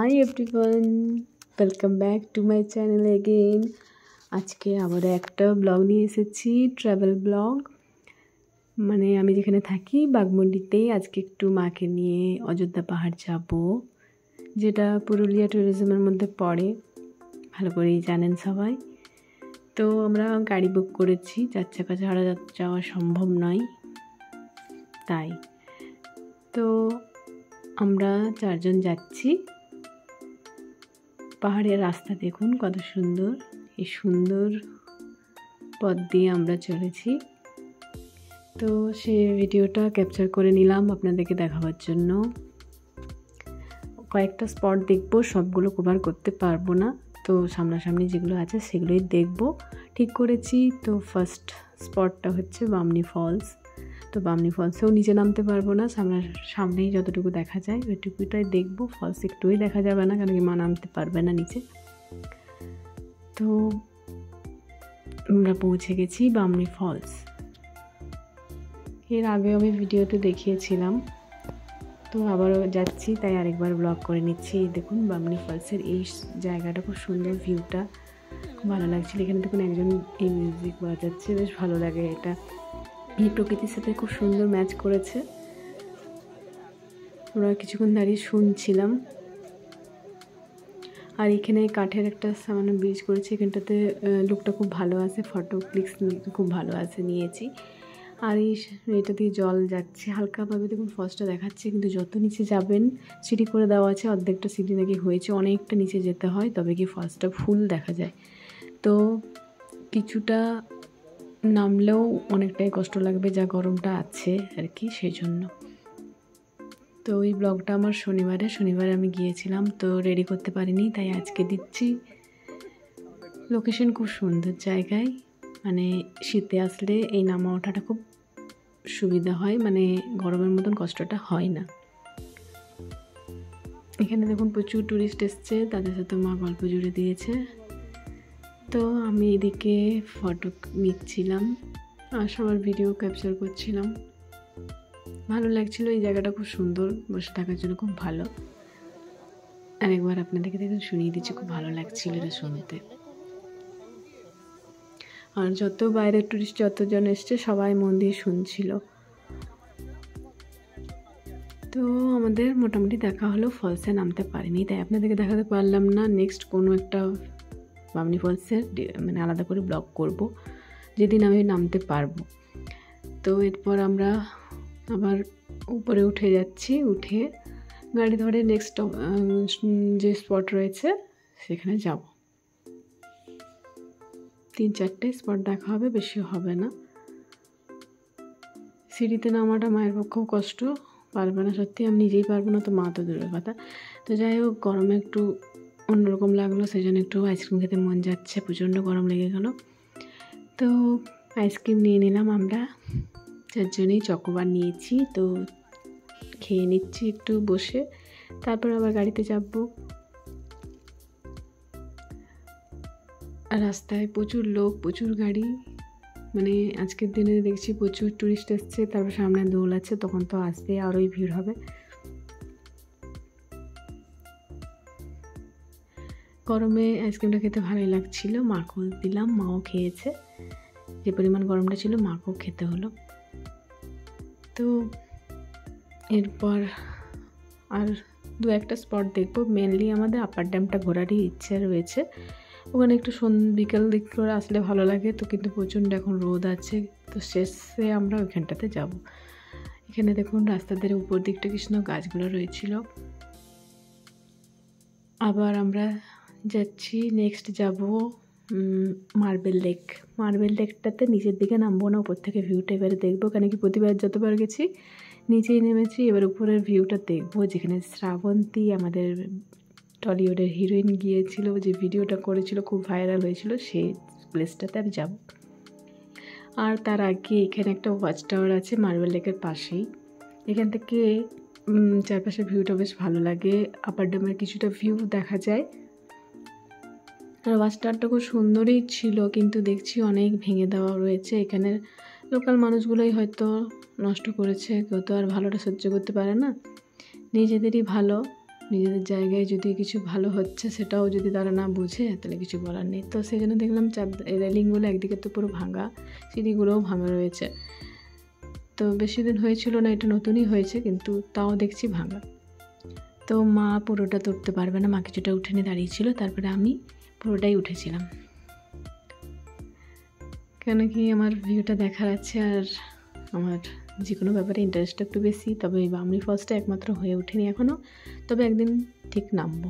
Hi everyone, welcome back to my channel again. আজকে আবার একটা ব্লগ নিয়ে এসেছি, ট্রাভেল ব্লগ। মানে আমি যেখানে থাকি বাঘমুন্ডিতেই আজকে একটু মাকে নিয়ে অযোধ্যা পাহাড় যাব, যেটা পুরুলিয়া ট্যুরিজমের মধ্যে পড়ে, ভালো করেই জানেন সবাই। তো আমরা গাড়ি বুক করেছি, 4 চাকা ছাড়া যাওয়া সম্ভব নয়, তাই তো আমরা 4 জন যাচ্ছি। পাহাড়ের রাস্তা দেখুন কত সুন্দর, এই সুন্দর পথ দিয়ে আমরা চলেছি। তো সে ভিডিওটা ক্যাপচার করে নিলাম আপনাদেরকে দেখাবার জন্য। কয়েকটা স্পট দেখবো, সবগুলো কভার করতে পারবো না, তো সামনাসামনি যেগুলো আছে সেগুলোই দেখবো ঠিক করেছি। তো ফার্স্ট স্পটটা হচ্ছে বামনি ফলস। তো বামনি ফলসেও নিচে নামতে পারবো না, সামনেই যতটুকু দেখা যায় ওইটুকুটাই দেখবো। ফলস একটুই দেখা যাবে না, কারণ কি মা নামতে পারবে না নিচে। তো আমরা পৌঁছে গেছি বামনি ফলস। এর আগে আমি ভিডিওতে দেখিয়েছিলাম, তো আবারও যাচ্ছি, তাই আরেকবার ব্লগ করে নিচ্ছি। দেখুন বামনি ফলসের এই জায়গাটা খুব সুন্দর, ভিউটা খুব ভালো লাগছিল। এখানে দেখুন একজন এই মিউজিক বাজাচ্ছে, বেশ ভালো লাগে। এটা এই প্রকৃতির সাথে খুব সুন্দর ম্যাচ করেছে। আমরা কিছুক্ষণ দাঁড়িয়ে শুনছিলাম। আর এখানে কাঠের একটা সামান্য ব্রিজ করেছে, এখানটাতে লুকটা খুব ভালো আছে, ফটো ক্লিকস খুব ভালো আছে, নিয়েছি। আর এটা দিয়ে জল যাচ্ছে হালকাভাবে, দেখুন ফলসটা দেখাচ্ছে, কিন্তু যত নিচে যাবেন সিঁড়ি করে দেওয়া আছে, অর্ধেকটা সিঁড়ি নাকি হয়েছে, অনেকটা নিচে যেতে হয় তবে কি ফলসটা ফুল দেখা যায়। তো কিছুটা নামলেও অনেকটাই কষ্ট লাগবে, যা গরমটা আছে আর কি, সেই জন্য। তো ওই ব্লগটা আমার শনিবারে আমি গিয়েছিলাম, তো রেডি করতে পারিনি, তাই আজকে দিচ্ছি। লোকেশন খুব সুন্দর জায়গায়, মানে শীতে আসলে এই নামা ওঠাটা খুব সুবিধা হয়, মানে গরমের মতন কষ্টটা হয় না। এখানে দেখুন প্রচুর টুরিস্ট এসছে, তাদের সাথে মা গল্প জুড়ে দিয়েছে। তো আমি এদিকে ফটো নিচ্ছিলাম আর সবার ভিডিও ক্যাপচার করছিলাম। ভালো লাগছিল, এই জায়গাটা খুব সুন্দর, বসে থাকার জন্য খুব ভালো। আরেকবার আপনাদেরকে দেখুন শুনিয়ে দিচ্ছি, খুব ভালো লাগছিল এটা শুনতে। আর যত বাইরের টুরিস্ট যতজন এসছে সবাই মন দিয়ে শুনছিল। তো আমাদের মোটামুটি দেখা হলো, ফলসে নামতে পারিনি, তাই আপনাদেরকে দেখাতে পারলাম না। নেক্সট কোনো একটা বামনি ফলসের মানে আলাদা করে ব্লগ করব, যেদিন আমি নামতে পারবো। তো এরপর আমরা আবার উপরে উঠে যাচ্ছি, উঠে গাড়ি ধরে নেক্সট যে স্পট রয়েছে সেখানে যাব। 3-4টে স্পট দেখা হবে, বেশি হবে না। সিঁড়িতে নামাটা মায়ের পক্ষেও কষ্ট, পারবে না, সত্যি আমি নিজেই পারবো না, তো মা তো দূরের কথা। তো যাই হোক, গরমে একটু অন্যরকম লাগলো, সেই জন্য একটু আইসক্রিম খেতে মন যাচ্ছে, প্রচণ্ড গরম লেগে গেল। তো আইসক্রিম নিয়ে নিলাম, আমরা 4 জনেই চকোবার নিয়েছি। তো খেয়ে নিচ্ছি একটু বসে, তারপর আবার গাড়িতে যাব। রাস্তায় প্রচুর লোক, প্রচুর গাড়ি, মানে আজকের দিনে দেখছি প্রচুর টুরিস্ট এসছে। তারপর সামনে দোল আছে, তখন তো আসবে, আরোই ভিড় হবে। গরমে আইসক্রিমটা খেতে ভালোই লাগছিল, মাকেও দিলাম, মাও খেয়েছে। যে পরিমাণ গরমটা ছিল মাকেও খেতে হলো। তো এরপর আর 2-একটা স্পট দেখবো। মেনলি আমাদের আপার ড্যামটা ঘোরারই ইচ্ছে রয়েছে, ওখানে একটু বিকেল দিক করে আসলে ভালো লাগে। তো কিন্তু প্রচণ্ড এখন রোদ আছে, তো শেষে আমরা ওইখানটাতে যাব। এখানে দেখুন রাস্তাদের উপর দিকটা কৃষ্ণ গাছগুলো রয়েছিল। আবার আমরা যাচ্ছি, নেক্সট যাব মার্বেল লেকটাতে নিচের দিকে নামবো না, উপর থেকে ভিউটা এবারে দেখবো, কেন কি প্রতিবার যতবার গেছি নিচেই নেমেছি, এবার উপরের ভিউটা দেখবো, যেখানে শ্রাবন্তী আমাদের টলিউডের হিরোইন গিয়েছিল, যে ভিডিওটা করেছিল খুব ভাইরাল হয়েছিল, সেই প্লেসটাতে আমি যাব। আর তার আগে এখানে একটা ওয়াচ টাওয়ার আছে মার্বেল লেকের পাশেই, এখান থেকে চারপাশের ভিউটা বেশ ভালো লাগে, আপার ড্যামের কিছুটা ভিউ দেখা যায়। আর ওয়াচ টাওয়ারটা খুব সুন্দরই ছিল, কিন্তু দেখছি অনেক ভেঙে দেওয়া রয়েছে। এখানের লোকাল মানুষগুলোই হয়তো নষ্ট করেছে, কেউ তো আর ভালোটা সহ্য করতে পারে না, নিজেদেরই ভালো নিজেদের জায়গায় যদি কিছু ভালো হচ্ছে সেটাও যদি তারা না বুঝে তাহলে কিছু বলার নেই। তো সেই জন্য দেখলাম রেলিংগুলো একদিকে তো পুরো ভাঙা, সিঁড়িগুলোও ভাঙা রয়েছে। তো বেশি দিন হয়েছিল না, এটা নতুনই হয়েছে, কিন্তু তাও দেখছি ভাঙা। তো মা পুরোটা তো উঠতে পারবে না, মা কিছুটা উঠে নিয়ে দাঁড়িয়েছিল, তারপরে আমি পুরোটাই উঠেছিলাম, কেন কি আমার ভিউটা দেখার আছে আর আমার যে কোনো ব্যাপারে ইন্টারেস্ট একটু বেশি। তবে এই বামনি ফলসটা একমাত্র হয়ে ওঠেনি এখনও, তবে একদিন ঠিক নামবো।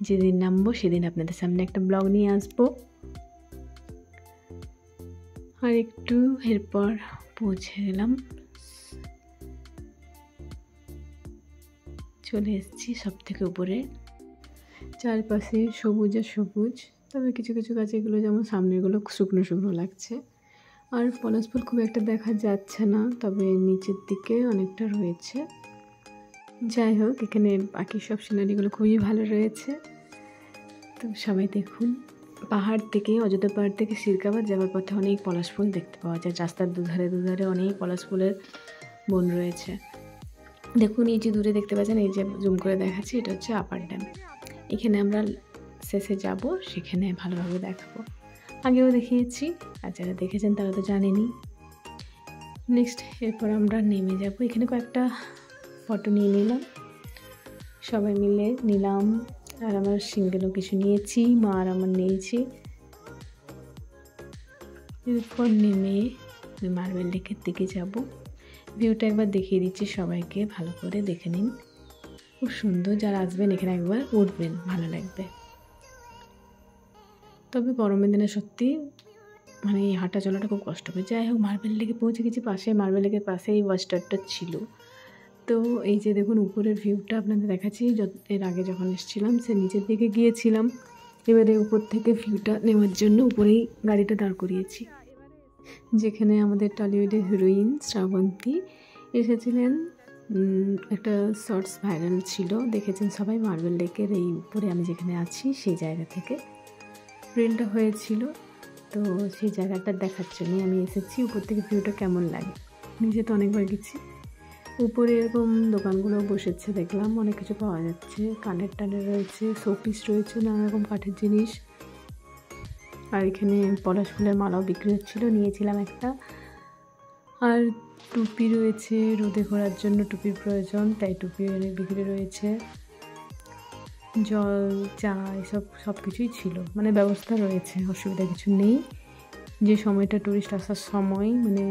যেদিন নামবো সেদিন আপনাদের সামনে একটা ব্লগ নিয়ে আসবো। আর একটু এরপর পৌঁছে গেলাম, চলে এসেছি সব থেকে উপরে। চারপাশে সবুজ আর সবুজ, তবে কিছু কিছু গাছ এগুলো যেমন সামনেগুলো শুকনো শুকনো লাগছে, আর পলাশ ফুল খুব একটা দেখা যাচ্ছে না, তবে নিচের দিকে অনেকটা রয়েছে। যাই হোক, এখানে বাকি সব সিনারিগুলো খুবই ভালো রয়েছে। তো সবাই দেখুন, পাহাড় থেকে, অযোধ্যা পাহাড় থেকে সিরকাবাদ যাওয়ার পথে অনেক পলাশ ফুল দেখতে পাওয়া যায়। রাস্তার দুধারে দুধারে অনেক পলাশ ফুলের বন রয়েছে। দেখুন এই যে দূরে দেখতে পাচ্ছেন, এই যে জুম করে দেখাচ্ছি, এটা হচ্ছে আপার ড্যাম। এখানে আমরা শেষে যাব, সেখানে ভালোভাবে দেখাবো। আগেও দেখিয়েছি, আর যারা দেখেছেন তারা তো জানেনই। নেক্সট এরপর আমরা নেমে যাব। এখানে কয়েকটা ফটো নিয়ে নিলাম, সবাই মিলে নিলাম, আর আমার সিঙ্গেলও কিছু নিয়েছি, মা আর আমার নিয়েছি। এরপর নেমে মার্বেল লেকের দিকে যাব। ভিউটা একবার দেখিয়ে দিচ্ছি সবাইকে, ভালো করে দেখে নিন, খুব সুন্দর। যারা আসবেন এখানে একবার উঠবেন, ভালো লাগবে। তবে গরমের দিনে সত্যি মানে এই হাঁটা চলাটা খুব কষ্ট হবে। যাই হোক, মার্বেল লেকে পৌঁছে গেছি, পাশে মার্বেল লেকের পাশে এই ওয়াচটারটা ছিল। তো এই যে দেখুন উপরের ভিউটা আপনাদের দেখাচ্ছি। এর আগে যখন এসেছিলাম সে নিচের দিকে গিয়েছিলাম, এবারে উপর থেকে ভিউটা নেওয়ার জন্য উপরেই গাড়িটা দাঁড় করিয়েছি। যেখানে আমাদের টলিউডের হিরোইন শ্রাবন্তী এসেছিলেন, একটা শর্টস ভাইরাল ছিল, দেখেছেন সবাই, মার্বেল লেকের এই উপরে আমি যেখানে আছি সেই জায়গা থেকে রিলটা হয়েছিল। তো সেই জায়গাটা দেখার জন্যই আমি এসেছি, উপর থেকে ভিউটা কেমন লাগে। নিচে তো অনেকবার গেছি। উপরে এরকম দোকানগুলো বসেছে, দেখলাম অনেক কিছু পাওয়া যাচ্ছে, কানের টানের রয়েছে, শোপিস রয়েছে, নানা রকম কাঠের জিনিস। আর এখানে পলাশ ফুলের মালাও বিক্রি হচ্ছিলো, নিয়েছিলাম একটা। আর টুপি রয়েছে, রোদে ঘোরার জন্য টুপির প্রয়োজন, তাই টুপি অনেক বিক্রি রয়েছে। জল, চা, এসব সব কিছুই ছিল, মানে ব্যবস্থা রয়েছে, অসুবিধা কিছু নেই। যে সময়টা টুরিস্ট আসার সময় মানে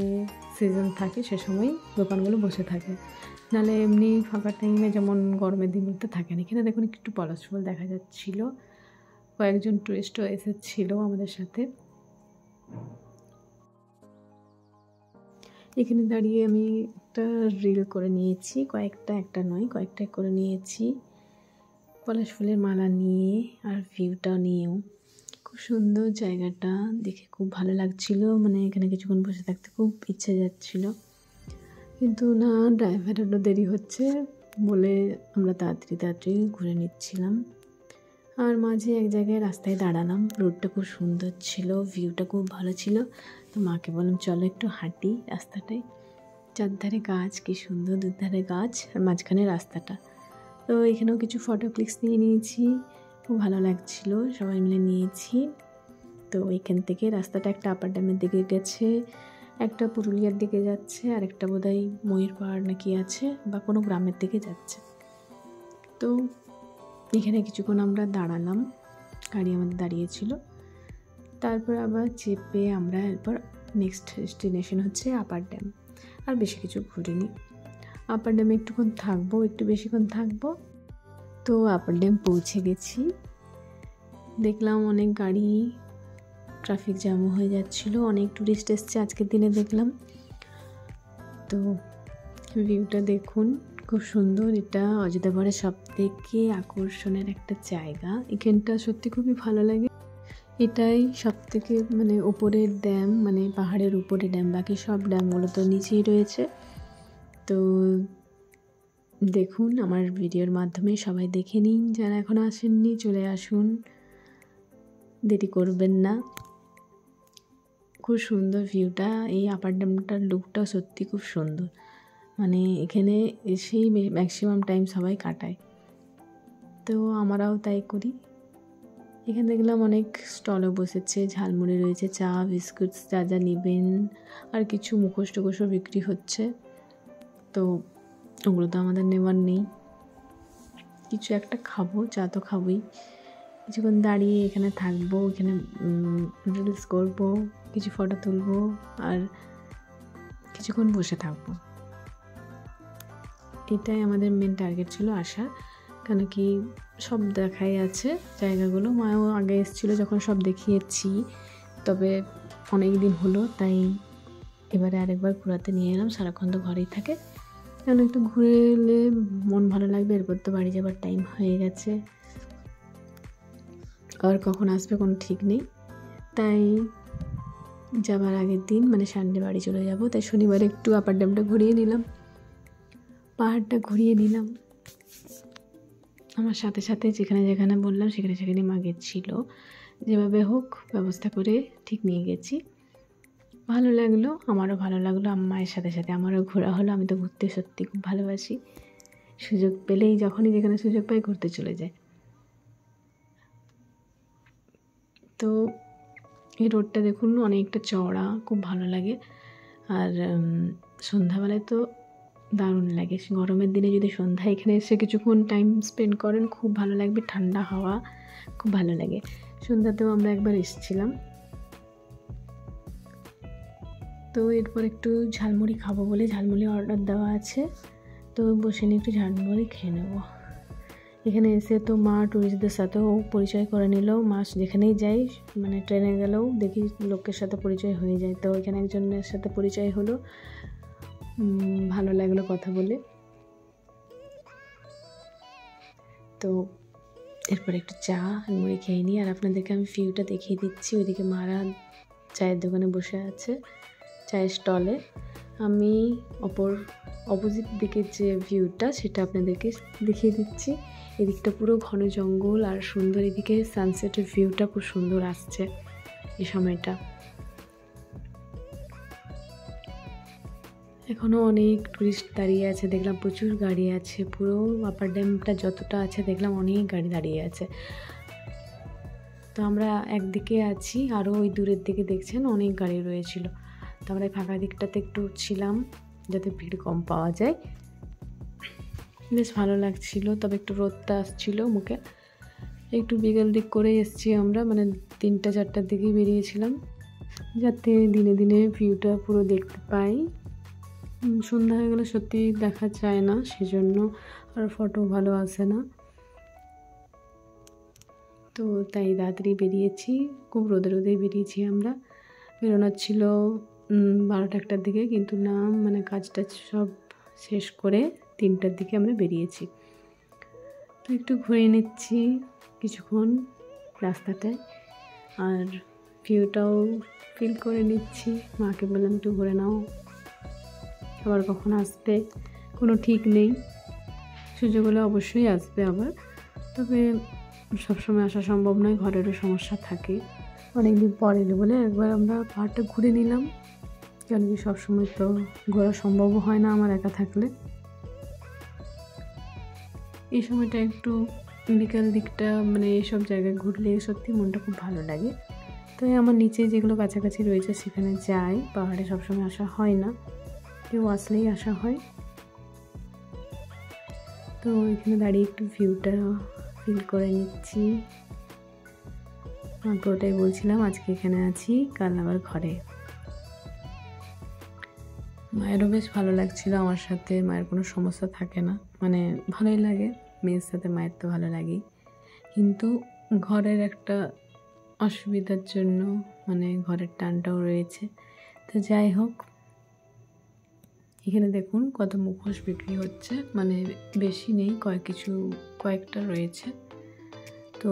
সিজন থাকে, সে সময় দোকানগুলো বসে থাকে, নাহলে এমনি ফাঁকা টাইমে যেমন গরমের দিনগুলোতে থাকে না। এখানে দেখুন একটু পলাশ ফুল দেখা যাচ্ছিল, কয়েকজন টুরিস্টও এসেছিল আমাদের সাথে। এখানে দাঁড়িয়ে আমি একটা রিল করে নিয়েছি, একটা নয় কয়েকটা করে নিয়েছি, পলাশ ফুলের মালা নিয়ে আর ভিউটা নিয়েও। খুব সুন্দর জায়গাটা, দেখে খুব ভালো লাগছিল, মানে এখানে কিছুক্ষণ বসে থাকতে খুব ইচ্ছে যাচ্ছিল, কিন্তু না, ড্রাইভারেরও দেরি হচ্ছে বলে আমরা তাড়াতাড়ি ঘুরে নিচ্ছিলাম। আর মাঝে এক জায়গায় রাস্তায় দাঁড়ালাম, রোডটা খুব সুন্দর ছিল, ভিউটা খুব ভালো ছিল। তো মাকে বললাম চলো একটু হাঁটি রাস্তাটায়, চারধারে গাছ, কি সুন্দর, দুধারে গাছ আর মাঝখানে রাস্তাটা। তো এখানেও কিছু ফটো ক্লিকস নিয়ে নিয়েছি, খুব ভালো লাগছিল, সবাই মিলে নিয়েছি। তো এখান থেকে রাস্তাটা একটা আপার ড্যামের দিকে গেছে, একটা পুরুলিয়ার দিকে যাচ্ছে, আর একটা বোধহয় ময়ূর পাহাড় নাকি আছে, বা কোনো গ্রামের দিকে যাচ্ছে। তো এখানে কিছুক্ষণ আমরা দাঁড়ালাম, গাড়ি আমাদের দাঁড়িয়েছিল, তারপর আবার চেপে আমরা এরপর নেক্সট ডেস্টিনেশন হচ্ছে আপার ড্যাম। আর বেশি কিছু ঘুরিনি, আপার ড্যামে একটু বেশিক্ষণ থাকবো। তো আপার ড্যাম পৌঁছে গেছি, দেখলাম অনেক গাড়ি, ট্রাফিক জ্যামও হয়ে যাচ্ছিলো, অনেক টুরিস্ট এসছে আজকের দিনে দেখলাম। তো ভিউটা দেখুন, খুব সুন্দর। এটা অযোধ্যা পাহাড়ের সব থেকে আকর্ষণের একটা জায়গা, এখানটা সত্যি খুবই ভালো লাগে। এটাই সব থেকে মানে উপরের ড্যাম, মানে পাহাড়ের উপরে ড্যাম, বাকি সব ড্যামগুলো তো নিচেই রয়েছে। তো দেখুন আমার ভিডিওর মাধ্যমে সবাই দেখে নিন, যারা এখন আসেননি চলে আসুন, দেরি করবেন না। খুব সুন্দর ভিউটা, এই আপার ড্যামটার লুকটা সত্যি খুব সুন্দর। মানে এখানে এসেই ম্যাক্সিমাম টাইম সবাই কাটায়, তো আমরাও তাই করি। এখানে দেখলাম অনেক স্টলও বসেছে, ঝালমুড়ি রয়েছে, চা বিস্কুট যা যা নেবেন, আর কিছু মুখোশ টুখোশও বিক্রি হচ্ছে। তো ওগুলো তো আমাদের নেওয়ার নেই, কিছু একটা খাবো, চা তো খাবোই। কিছুক্ষণ দাঁড়িয়ে এখানে থাকবো, এখানে রিলস করবো, কিছু ফটো তুলবো, আর কিছুক্ষণ বসে থাকবো। এটাই আমাদের মেন টার্গেট ছিল আসার, কেন কি সব দেখাই আছে জায়গাগুলো। মাও আগে এসেছিলো যখন সব দেখিয়েছি, তবে অনেক দিন হলো, তাই এবারে আরেকবার ঘোরাতে নিয়ে এলাম। সারাক্ষণ তো ঘরেই থাকে, কেন একটু ঘুরে এলে মন ভালো লাগবে। এরপর তো বাড়ি যাবার টাইম হয়ে গেছে, আর কখন আসবে কোনো ঠিক নেই। তাই যাবার আগের দিন মানে সানডে বাড়ি চলে যাব, তাই শনিবারে একটু আপার ড্যামটা ঘুরিয়ে নিলাম, পাহাড়টা ঘুরিয়ে নিলাম। আমার সাথে সাথে যেখানে যেখানে বললাম সেখানে সেখানে মা গেছিল, যেভাবে হোক ব্যবস্থা করে ঠিক নিয়ে গেছি। ভালো লাগলো, আমারও ভালো লাগলো, মায়ের সাথে সাথে আমারও ঘোরা হলো। আমি তো ঘুরতে সত্যি খুব ভালোবাসি, সুযোগ পেলেই যখনই যেখানে সুযোগ পাই ঘুরতে চলে যায়। তো এই রোডটা দেখুন অনেকটা চওড়া, খুব ভালো লাগে। আর সন্ধ্যাবেলায় তো দারুণ লাগে। গরমের দিনে যদি সন্ধ্যা এখানে এসে কিছুক্ষণ টাইম স্পেন্ড করেন খুব ভালো লাগবে, ঠান্ডা হাওয়া খুব ভালো লাগে। সন্ধ্যাতেও আমরা একবার এসেছিলাম। তো এরপর একটু ঝালমুড়ি খাবো বলে ঝালমুড়ি অর্ডার দেওয়া আছে, তো বসে নিয়ে একটু ঝালমুড়ি খেয়ে নেবো। এখানে এসে তো মা টুরিস্টদের সাথেও পরিচয় করে নিল। মা যেখানেই যাই মানে ট্রেনে গেলেও দেখি লোকের সাথে পরিচয় হয়ে যায়, তো এখানে একজনের সাথে পরিচয় হলো, ভালো লাগলো কথা বলে। তো এরপর একটু চা আর মুড়ি খেয়ে নিই, আর আপনাদেরকে আমি ভিউটা দেখিয়ে দিচ্ছি। ওইদিকে মারা চায়ের দোকানে বসে আছে, চায়ের স্টলে। আমি অপোজিট দিকের যে ভিউটা সেটা আপনাদেরকে দেখিয়ে দিচ্ছি। এদিকটা পুরো ঘন জঙ্গল আর সুন্দর, এদিকে সানসেটের ভিউটা খুব সুন্দর আসছে এই সময়টা। এখনও অনেক টুরিস্ট দাঁড়িয়ে আছে, দেখলাম প্রচুর গাড়ি আছে। পুরো আপার ড্যামটা যতটা আছে দেখলাম অনেক গাড়ি দাঁড়িয়ে আছে। তো আমরা একদিকে আছি, আরও ওই দূরের দিকে দেখছেন অনেক গাড়ি রয়েছিল। তো আমরা ফাঁকা দিকটাতে একটু ছিলাম যাতে ভিড় কম পাওয়া যায়, বেশ ভালো লাগছিল। তবে একটু রোদটা আসছিল মুখে। একটু বিকেল দিক করেই এসেছি আমরা, মানে 3টা-4টার দিকেই বেরিয়েছিলাম, যাতে দিনে দিনে ভিউটা পুরো দেখতে পাই। সন্ধ্যা হয়ে গেলে সত্যি দেখা যায় না, সেজন্য আর ফটো ভালো আসে না। তো তাই তাড়াতাড়ি বেরিয়েছি, খুব রোদে রোদেই বেরিয়েছি আমরা। বেরোনোর ছিল 12টা-1টার দিকে, কিন্তু না মানে কাজ টাজ সব শেষ করে 3টার দিকে আমরা বেরিয়েছি। তো একটু ঘুরে নিচ্ছি কিছুক্ষণ রাস্তাটায়, আর ভিউটাও ফিল করে নিচ্ছি। মাকে বললাম একটু ঘুরে নাও, আবার কখন আসবে কোনো ঠিক নেই, সুযোগ হলে অবশ্যই আসবে আবার। তবে সবসময় আসা সম্ভব নয়, ঘরেরও সমস্যা থাকে। অনেকদিন পর এলো বলে একবার আমরা পাহাড়টা ঘুরে নিলাম, কেন কি সবসময় তো ঘোরা সম্ভবও হয় না আমার একা থাকলে। এই সময়টা একটু বিকাল দিকটা মানে এইসব জায়গায় ঘুরলে সত্যি মনটা খুব ভালো লাগে। তাই আমার নিচে যেগুলো কাছাকাছি রয়েছে সেখানে যাই। পাহাড়ে সবসময় আসা হয় না, কেউ আসলেই আসা হয়। তো এখানে দাঁড়িয়ে একটু ভিউটা ফিল করে নিচ্ছি। আমাকে ওটাই বলছিলাম, আজকে এখানে আছি, কাল আবার ঘরে। মায়েরও বেশ ভালো লাগছিল আমার সাথে, মায়ের কোনো সমস্যা থাকে না, মানে ভালোই লাগে। মেয়ের সাথে মায়ের তো ভালো লাগেই, কিন্তু ঘরের একটা অসুবিধার জন্য মানে ঘরের টানটাও রয়েছে। তো যাই হোক, এখানে দেখুন কত মুখোশ বিক্রি হচ্ছে, মানে বেশি নেই, কয়েকটা রয়েছে। তো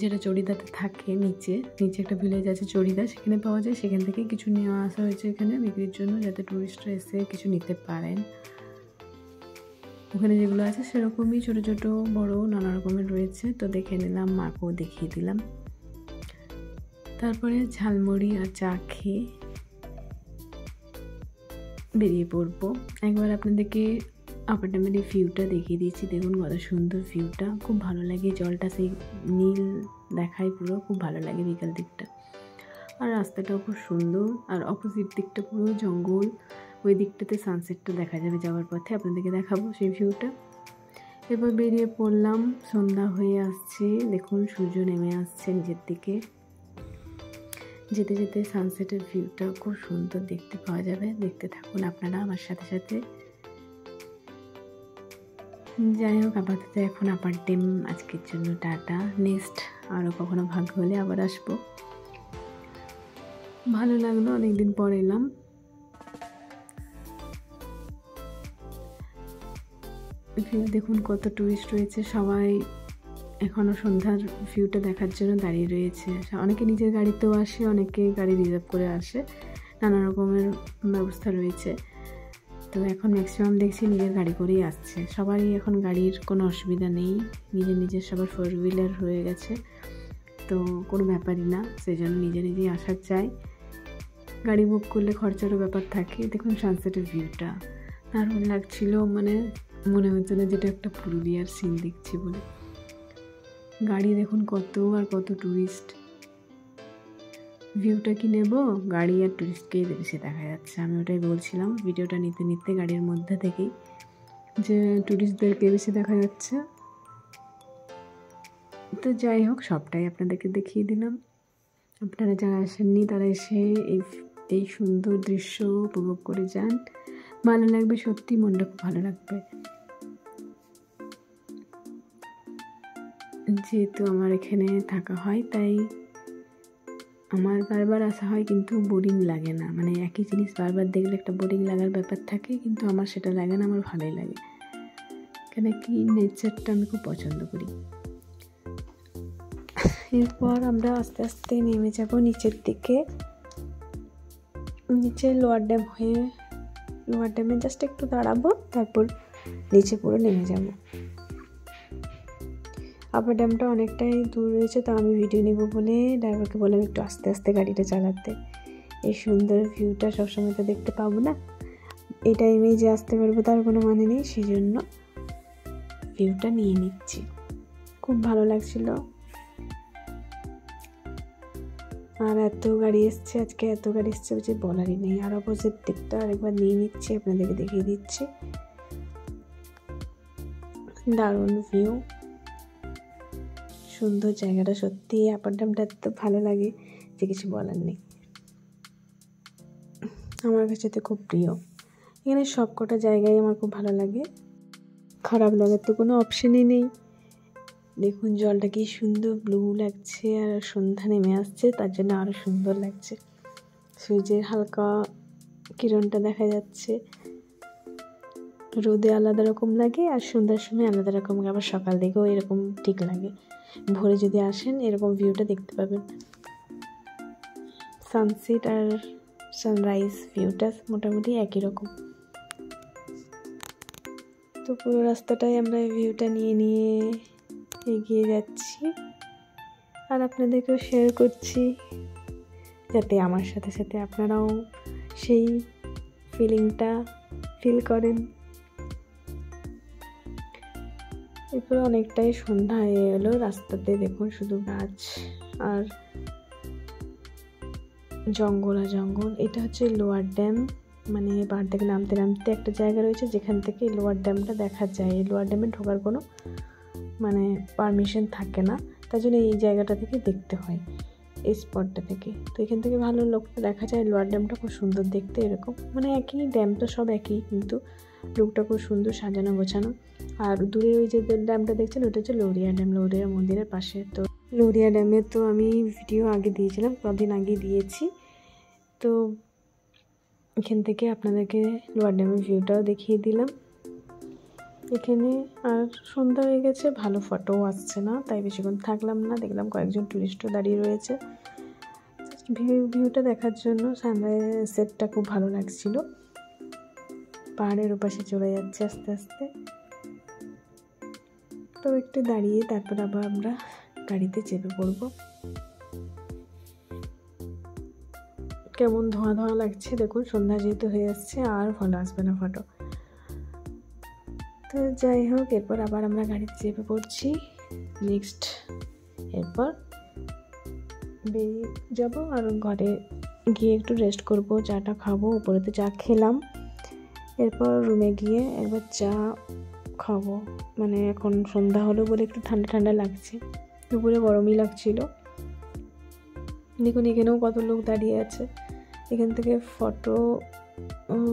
যেটা চড়িদাতে থাকে নিচে একটা ভিলেজ আছে চড়িদা, সেখানে পাওয়া যায়। সেখান থেকে কিছু নিয়ে আসা হয়েছে এখানে বিক্রির জন্য, যাতে টুরিস্টরা এসে কিছু নিতে পারেন। ওখানে যেগুলো আছে সেরকমই ছোট ছোট বড় নানা রকমের রয়েছে। তো দেখে নিলাম, মাকেও দেখিয়ে দিলাম। তারপরে ঝালমুড়ি আর চা খেয়ে বেরিয়ে পড়বো। একবার আপনাদেরকে আপার ড্যামের এই ভিউটা দেখিয়ে দিয়েছি, দেখুন কত সুন্দর ভিউটা, খুব ভালো লাগে। জলটা সেই নীল দেখায় পুরো, খুব ভালো লাগে বিকাল দিকটা। আর রাস্তাটাও খুব সুন্দর, আর অপোজিট দিকটা পুরো জঙ্গল, ওই দিকটাতে সানসেটটা দেখা যাবে যাওয়ার পথে, আপনাদেরকে দেখাবো সেই ভিউটা। এবার বেরিয়ে পড়লাম, সন্ধ্যা হয়ে আসছে, দেখুন সূর্য নেমে আসছে নিচের দিকে। যেতে যেতে সানসেটের ভিউটা খুব সুন্দর দেখতে পাওয়া যাবে, দেখতে থাকুন আপনারা আমার সাথে সাথে। যাই হোক, আপাতত এখন আপার ড্যাম আজকের জন্য টাটা। নেক্সট আরও কখনো ভাগ্য হলে আবার আসবো। ভালো লাগলো, অনেকদিন পর এলাম। দেখুন কত টুরিস্ট রয়েছে, সবাই এখনও সন্ধ্যার ভিউটা দেখার জন্য দাঁড়িয়ে রয়েছে। অনেকে নিজের গাড়িতেও আসে, অনেকে গাড়ি রিজার্ভ করে আসে, নানা রকমের ব্যবস্থা রয়েছে। তো এখন ম্যাক্সিমাম দেখছি নিজের গাড়ি করেই আসছে, সবারই এখন গাড়ির কোনো অসুবিধা নেই, নিজের নিজের সবার 4 হুইলার হয়ে গেছে, তো কোনো ব্যাপারই না, সেই জন্য নিজে নিজেই আসা চাই। গাড়ি বুক করলে খরচারও ব্যাপার থাকে। দেখুন সানসেটের ভিউটা দারুণ লাগছিল, মানে মনে হচ্ছে না যেটা একটা পুরুলিয়ার সিন দেখছি বলে। গাড়ি দেখুন কত আর কত টুরিস্ট, ভিউটা কি নেব, গাড়ি আর টুরিস্টকেই বেশি দেখা যাচ্ছে। আমি ওটাই বলছিলাম ভিডিওটা নিতে নিতে গাড়ির মধ্যে থেকেই, যে টুরিস্টদেরকে বেশি দেখা যাচ্ছে। তো যাই হোক, সবটাই আপনাদেরকে দেখিয়ে দিলাম। আপনারা যারা আসেননি তারা এসে এই সুন্দর দৃশ্য উপভোগ করে যান, ভালো লাগবে, সত্যি মনটা খুব ভালো লাগবে। যেহেতু আমার এখানে থাকা হয় তাই আমার বারবার আসা হয়, কিন্তু বোরিং লাগে না, মানে একই জিনিস বারবার দেখলে একটা বোরিং লাগার ব্যাপার থাকে, কিন্তু আমার সেটা লাগে না, আমার ভালোই লাগে, কেন কি নেচারটা আমি খুব পছন্দ করি। এরপর আমরা আস্তে আস্তে নেমে যাব নিচের দিকে, নিচে লোয়ার ড্যাম হয়ে, লোয়ার ড্যামে জাস্ট একটু দাঁড়াবো, তারপর নিচে পুরো নেমে যাব। আপার ড্যামটা অনেকটাই দূর রয়েছে, তো আমি ভিডিও নেব বলে ড্রাইভারকে বললাম একটু আস্তে আস্তে গাড়িটা চালাতে। এই সুন্দর ভিউটা সবসময় তো দেখতে পাবো না, এই টাইমেই যে আসতে পারবো তার কোনো মানে নেই, সেই জন্য ভিউটা নিয়ে নিচ্ছি। খুব ভালো লাগছিল, আর এত গাড়ি এসছে আজকে, এত গাড়ি এসছে যে বলারই নেই। আর অপোজিট দিকটা আরেকবার নিয়ে নিচ্ছি, আপনাদেরকে দেখিয়ে দিচ্ছি। দারুণ ভিউ, সুন্দর জায়গাটা, সত্যি আপার ড্যামটা এত ভালো লাগে যে কিছু বলার নেই, আমার কাছে তো খুব প্রিয়। এখানে সব কটা জায়গায় আমার খুব ভালো লাগে, খারাপ লাগার তো কোনো অপশানই নেই। দেখুন জলটা কি সুন্দর ব্লু লাগছে, আর সন্ধ্যা নেমে আসছে তার জন্য আরও সুন্দর লাগছে, সূর্যের হালকা কিরণটা দেখা যাচ্ছে। রোদে আলাদা রকম লাগে, আর সন্ধ্যার সময় আলাদা রকম, আবার সকাল দিকেও এরকম ঠিক লাগে। ভোরে যদি আসেন এরকম ভিউটা দেখতে পাবেন। সানসেট আর সানরাইজ ভিউটা মোটামুটি একই রকম। তো পুরো রাস্তাটাই আমরা এই ভিউটা নিয়ে নিয়ে এগিয়ে যাচ্ছি, আর আপনাদেরকেও শেয়ার করছি, যাতে আমার সাথে সাথে আপনারাও সেই ফিলিংটা ফিল করেন। এরপরে অনেকটাই সন্ধ্যা হয়ে এলো, রাস্তাতে দেখুন শুধু গাছ আর জঙ্গল আর জঙ্গল। এটা হচ্ছে লোয়ার ড্যাম, মানে পাহাড় থেকে নামতে নামতে একটা জায়গা রয়েছে যেখান থেকে লোয়ার ড্যামটা দেখা যায়। এই লোয়ার ড্যামে ঢোকার কোনো মানে পারমিশন থাকে না, তার জন্য এই জায়গাটা থেকে দেখতে হয়, এই স্পটটা থেকে। তো এখান থেকে ভালো লোকটা দেখা যায়। লোয়ার ড্যামটা খুব সুন্দর দেখতে, এরকম মানে একই ড্যাম, তো সব একই, কিন্তু লোকটা খুব সুন্দর সাজানো গোছানো। আর দূরে ওই যে ড্যামটা দেখছেন ওটা হচ্ছে লৌরিয়া ড্যাম, লৌরিয়া মন্দিরের পাশে। তো লৌরিয়া ড্যামে তো আমি ভিডিও আগে দিয়েছিলাম, কদিন আগে দিয়েছি, তো এখান থেকে আপনাদেরকে লোয়ার ড্যামের ভিউটাও দেখিয়ে দিলাম। এখানে আর সন্ধ্যা হয়ে গেছে, ভালো ফটোও আসছে না, তাই বেশিক্ষণ থাকলাম না, দেখলাম কয়েকজন টুরিস্টও দাঁড়িয়ে রয়েছে ভিউটা দেখার জন্য। সানরাইজটা খুব ভালো লাগছিল, পাহাড়ের ওপাশে চলে যাচ্ছে আস্তে আস্তে। তো একটু দাঁড়িয়ে তারপর আবার আমরা গাড়িতে চেপে পড়বো, কেমন ধোঁয়া ধোঁয়া লাগছে। দেখুন সন্ধ্যা যেহেতু হয়ে আসছে আর ভালো আসবে না ফটো। তো যাই হোক, এরপর আবার আমরা গাড়িতে চেপে পড়ছি। নেক্সট এরপর বেরিয়ে যাব আর ঘরে গিয়ে একটু রেস্ট করব, চাটা খাবো। উপরেতে চা খেলাম, এরপর রুমে গিয়ে একবার চা খাবো। মানে এখন সন্ধ্যা হলো বলে একটু ঠান্ডা ঠান্ডা লাগছে, দুপুরে গরমই লাগছিল। দেখুন এখানেও কত লোক দাঁড়িয়ে আছে। এখান থেকে ফটো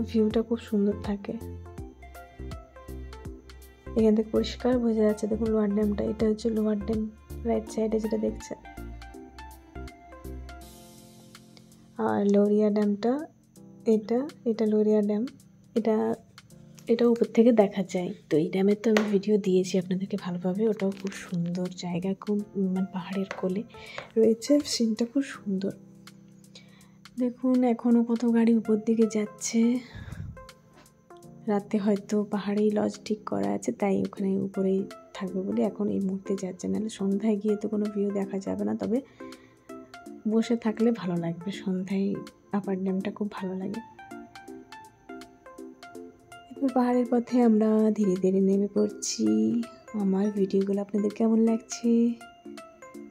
ভিউটা খুব সুন্দর থাকে। এখান থেকে পরিষ্কার বোঝা যাচ্ছে। দেখুন লোয়ার ড্যামটা, এটা হচ্ছে লোয়ার ড্যাম, রাইট সাইডে যেটা দেখছেন। আর লোরিয়া ড্যামটা এটা লোরিয়া ড্যাম, এটা উপর থেকে দেখা যায়। তো এই ড্যামের তো আমি ভিডিও দিয়েছি আপনাদেরকে ভালোভাবে। ওটাও খুব সুন্দর জায়গা, খুব মানে পাহাড়ের কোলে রয়েছে, সিনটা খুব সুন্দর। দেখুন এখনও কত গাড়ি উপর দিকে যাচ্ছে। রাতে হয়তো পাহাড়েই লজ ঠিক করা আছে, তাই ওখানে উপরেই থাকবে বলে এখন এই মুহূর্তে যাচ্ছে। নাহলে সন্ধ্যায় গিয়ে তো কোনো ভিউ দেখা যাবে না, তবে বসে থাকলে ভালো লাগবে। সন্ধ্যায় আপার ড্যামটা খুব ভালো লাগে। এরপর পাহাড়ের পথে আমরা ধীরে ধীরে নেমে পড়ছি। আমার ভিডিওগুলো আপনাদের কেমন লাগছে?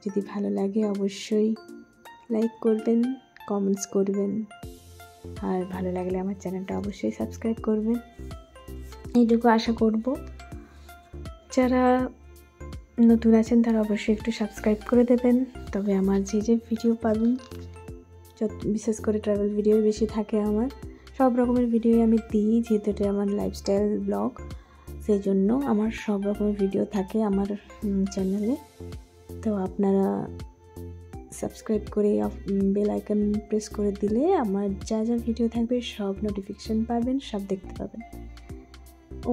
যদি ভালো লাগে অবশ্যই লাইক করবেন, কমেন্টস করবেন, আর ভালো লাগলে আমার চ্যানেলটা অবশ্যই সাবস্ক্রাইব করবেন, এইটুকু আশা করব। যারা নতুন আছেন তারা অবশ্যই একটু সাবস্ক্রাইব করে দেবেন। তবে আমার যে ভিডিও পাবেন, বিশেষ করে ট্রাভেল ভিডিও বেশি থাকে, আমার সব রকমের ভিডিও আমি দিই, যেহেতু এটা আমার লাইফস্টাইল ব্লগ, সেই জন্য আমার সব রকমের ভিডিও থাকে আমার চ্যানেলে। তো আপনারা সাবস্ক্রাইব করে বেল আইকন প্রেস করে দিলে আমার যা যা ভিডিও থাকবে সব নোটিফিকেশান পাবেন, সব দেখতে পাবেন।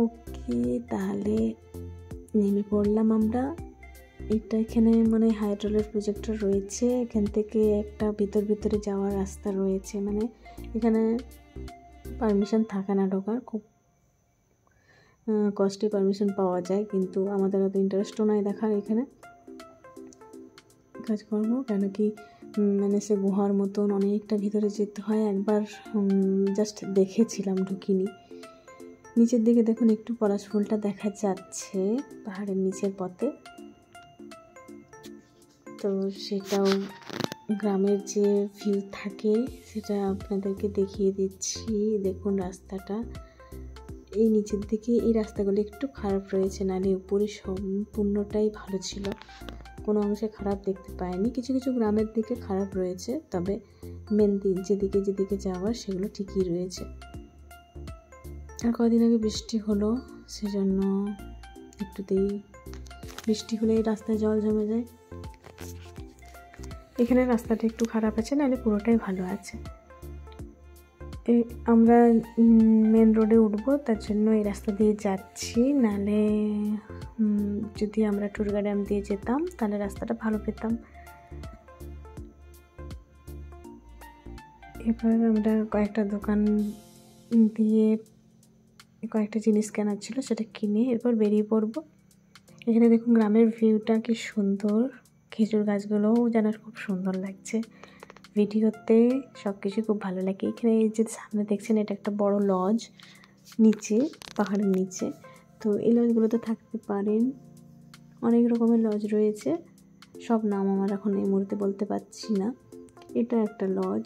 ওকে, তাহলে নেমে পড়লাম আমরা। এখানে মানে হাইড্রোলের প্রজেক্টর রয়েছে। এখান থেকে একটা ভিতরে যাওয়ার রাস্তা রয়েছে। মানে এখানে পারমিশন থাকে না ঢোকার, খুব কষ্টে পারমিশন পাওয়া যায়, কিন্তু আমাদের অত ইন্টারেস্টও নয় দেখার এখানে কাজকর্ম। কেন কি মানে সে গুহার মতন অনেকটা ভিতরে যেতে হয়। একবার জাস্ট দেখেছিলাম, ঢুকিনি। নিচের দিকে দেখুন একটু পলাশ ফুলটা দেখা যাচ্ছে পাহাড়ের নিচের পথে। তো সেটাও গ্রামের যে ভিউ থাকে সেটা আপনাদেরকে দেখিয়ে দিচ্ছি। দেখুন রাস্তাটা এই নিচের দিকে, এই রাস্তাগুলো একটু খারাপ রয়েছে, নাহলে উপরে সম্পূর্ণটাই ভালো ছিল, কোনো অংশে খারাপ দেখতে পাইনি। কিছু কিছু গ্রামের দিকে খারাপ রয়েছে, তবে মেন যেদিকে যাওয়ার সেগুলো ঠিকই রয়েছে। আর কদিন আগে বৃষ্টি হলো, সেজন্য একটুতেই বৃষ্টি হলে এই রাস্তায় জল জমে যায়। এখানে রাস্তাটা একটু খারাপ আছে, নাহলে পুরোটাই ভালো আছে। আমরা মেন রোডে উঠবো, তার জন্য এই রাস্তা দিয়ে যাচ্ছি। নাহলে যদি আমরা টুরগা ড্যাম দিয়ে যেতাম তাহলে রাস্তাটা ভালো পেতাম। এবার আমরা কয়েকটা দোকান দিয়ে কয়েকটা জিনিস কেনার ছিল, সেটা কিনে এরপর বেরিয়ে পড়বো। এখানে দেখুন গ্রামের ভিউটা কি সুন্দর, খেজুর গাছগুলোও যেন খুব সুন্দর লাগছে। ভিডিওতে সব কিছু খুব ভালো লাগে। এখানে এই যে সামনে দেখছেন, এটা একটা বড় লজ নিচে, পাহাড়ের নিচে। তো এই লজগুলোতে থাকতে পারেন, অনেক রকমের লজ রয়েছে, সব নাম আমার এখন এই মুহূর্তে বলতে পারছি না। এটা একটা লজ।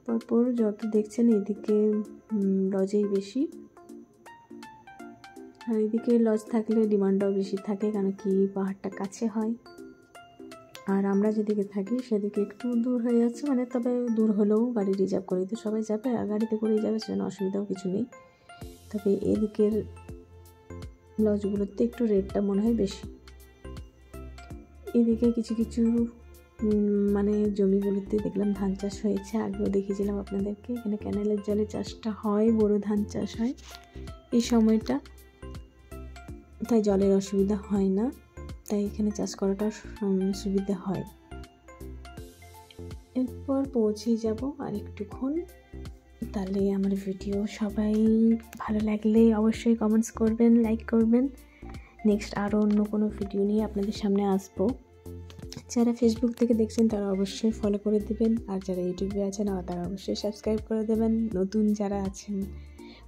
পরপর যত দেখছেন এদিকে লজেই বেশি, আর এদিকে লজ থাকলে ডিমান্ডটাও বেশি থাকে, কারণ কি পাহাড়টা কাছে হয়। আর আমরা যেদিকে থাকি সেদিকে একটু দূর হয়ে যাচ্ছে, মানে তবে দূর হলেও গাড়ি রিজার্ভ করে তো সবাই যাবে, আর গাড়িতে করেই যাবে, সেজন্য অসুবিধাও কিছু নেই। তবে এদিকের লজগুলোতে একটু রেটটা মনে হয় বেশি। এদিকে কিছু কিছু মানে জমিগুলোতে দেখলাম ধান চাষ হয়েছে, আগেও দেখিয়েছিলাম আপনাদেরকে। এখানে ক্যানেলের জলে চাষটা হয়, বড় ধান চাষ হয় এই সময়টা, তাই জলের অসুবিধা হয় না, তাই এখানে চাষ করাটা সুবিধা হয়। এরপর পৌঁছে যাব আর একটুক্ষণ। তাহলে আমার ভিডিও সবাই ভালো লাগলে অবশ্যই কমেন্টস করবেন, লাইক করবেন। নেক্সট আরও অন্য কোনো ভিডিও নিয়ে আপনাদের সামনে আসবো। যারা ফেসবুক থেকে দেখছেন তারা অবশ্যই ফলো করে দেবেন, আর যারা ইউটিউবে আছেন তারা অবশ্যই সাবস্ক্রাইব করে দেবেন, নতুন যারা আছেন।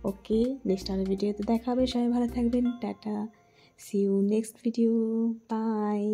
ওকে, নেক্সট আরও ভিডিওতে দেখা হবে। সবাই ভালো থাকবেন। Tata, see you next video, by.